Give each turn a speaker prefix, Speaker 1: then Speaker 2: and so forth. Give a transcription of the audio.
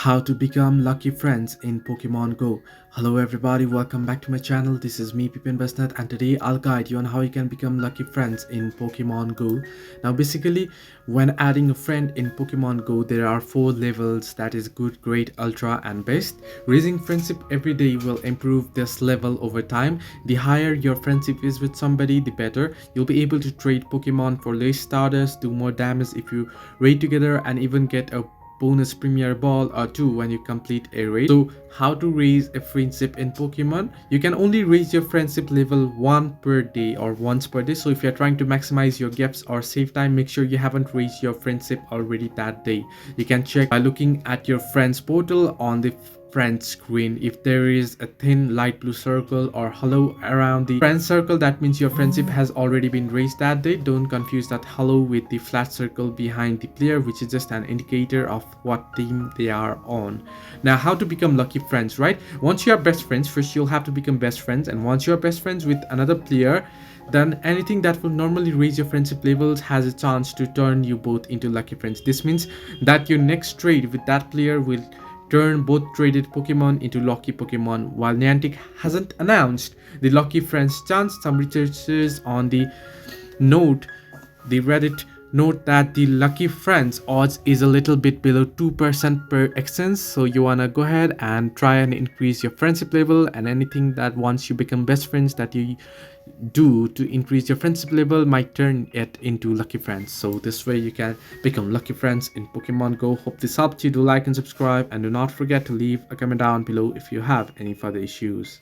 Speaker 1: How to become lucky friends in Pokemon Go. Hello everybody, welcome back to my channel. This is me Pipin Basnet, and today I'll guide you on how you can become lucky friends in Pokemon Go. Now basically, when adding a friend in Pokemon Go, there are 4 levels, that is good, great, ultra and best. Raising friendship every day will improve this level over time. The higher your friendship is with somebody, the better. You'll be able to trade Pokemon for less starters, do more damage if you raid together, and even get a bonus premier ball or 2 when you complete a raid. So how to raise a friendship in Pokemon? You can only raise your friendship level 1 per day or once per day. So if you're trying to maximize your gifts or save time, make sure you haven't raised your friendship already that day. You can check by looking at your friends portal on the friend screen. If there is a thin light blue circle or halo around the friend circle, that means your friendship has already been raised that day. Don't confuse that halo with the flat circle behind the player, which is just an indicator of what team they are on. Now, how to become lucky friends, right? Once you are best friends, first you'll have to become best friends, and once you're best friends with another player, then anything that will normally raise your friendship levels has a chance to turn you both into lucky friends. This means that your next trade with that player will turn both traded Pokemon into lucky Pokemon. While Niantic hasn't announced the lucky friends chance, some researchers on the Reddit note that the lucky friends odds is a little bit below 2% per exchange. So you wanna go ahead and try and increase your friendship level, and anything that once you become best friends that you do to increase your friendship level might turn it into lucky friends. So this way you can become lucky friends in Pokemon Go. Hope this helped you. Do like and subscribe, and do not forget to leave a comment down below if you have any further issues.